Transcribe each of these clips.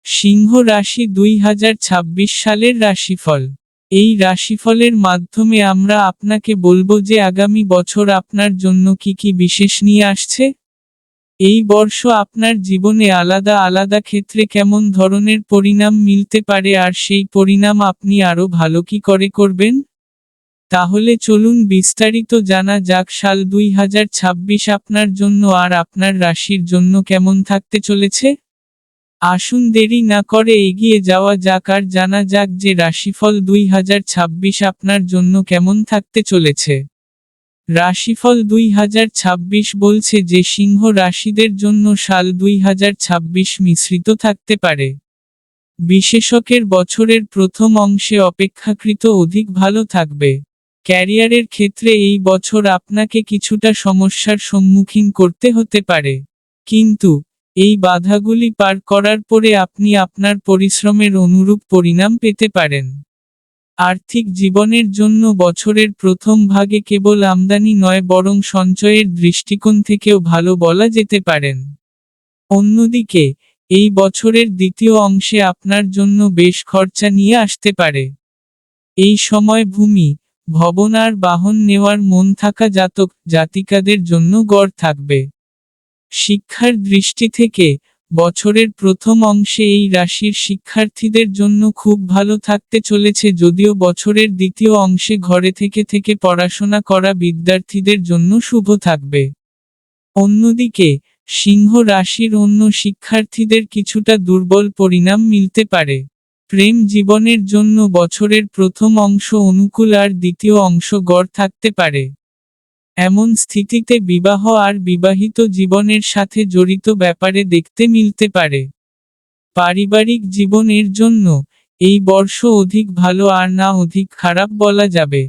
সিংহ রাশি 2026 সালের রাশিফল। এই রাশিফলের মাধ্যমে আমরা আপনাকে বলবো যে আগামী বছর আপনার জন্য কি কি বিশেষ নিয়ে আসছে। এই বর্ষ আপনার জীবনে আলাদা আলাদা ক্ষেত্রে কেমন ধরনের পরিণাম মিলতে পারে আর সেই পরিণাম আপনি আরো ভালো কি করে করবেন। তাহলে চলুন বিস্তারিত জানা যাক সাল 2026 আপনার জন্য আর আপনার রাশির জন্য কেমন থাকতে চলেছে। আসুন দেরি না করে এগিয়ে যাওয়া যাক আর জানা যাক যে রাশিফল 2026 আপনার জন্য কেমন থাকতে চলেছে। রাশিফল 2026 বলছে যে সিংহ রাশিদের জন্য সাল 2026 মিশ্রিত থাকতে পারে। বিশেষকের বছরের প্রথম অংশে অপেক্ষাকৃত অধিক ভালো থাকবে। ক্যারিয়ারের ক্ষেত্রে এই বছর আপনাকে কিছুটা সমস্যার সম্মুখীন করতে হতে পারে, কিন্তু এই বাধাগুলি পার করার পরে আপনি আপনার পরিশ্রমের অনুরূপ পরিণাম পেতে পারেন। আর্থিক জীবনের জন্য বছরের প্রথম ভাগে কেবল আমদানি নয় বরং সঞ্চয়ের দৃষ্টিকোণ থেকেও ভালো বলা যেতে পারেন। অন্যদিকে, এই বছরের দ্বিতীয় অংশে আপনার জন্য বেশ খরচা নিয়ে আসতে পারে। এই সময় ভূমি, ভবন আর বাহন নেওয়ার মন থাকা জাতক জাতিকাদের জন্য গড় থাকবে। শিক্ষার দৃষ্টি থেকে, বছরের প্রথম অংশে এই রাশির শিক্ষার্থীদের জন্য খুব ভালো থাকতে চলেছে, যদিও বছরের দ্বিতীয় অংশে ঘরে থেকে পড়াশোনা করা বিদ্যার্থীদের জন্য শুভ থাকবে। অন্যদিকে, সিংহ রাশির অন্য শিক্ষার্থীদের কিছুটা দুর্বল পরিণাম মিলতে পারে। প্রেম জীবনের জন্য বছরের প্রথম অংশ অনুকূল আর দ্বিতীয় অংশ গড় থাকতে পারে। এমন স্থিতিতে বিবাহ আর বিবাহিত জীবনের সাথে জড়িত ব্যাপারে দেখতে মিলতে পারে। পারিবারিক জীবনের জন্য এই বর্ষ অধিক ভালো আর না অধিক খারাপ বলা যাবে।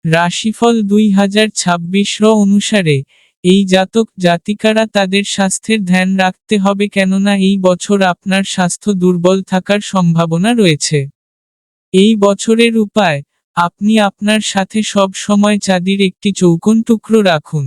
রাশিফল 2026 অনুসারে, এই জাতক জাতিকারা তাদের স্বাস্থ্যের ধ্যান রাখতে হবে কেননা এই বছর আপনার স্বাস্থ্য দুর্বল থাকার সম্ভাবনা রয়েছে। এই বছরের উপায়, আপনি আপনার সাথে সব সময় চাঁদির একটি চৌকোন টুকরো রাখুন।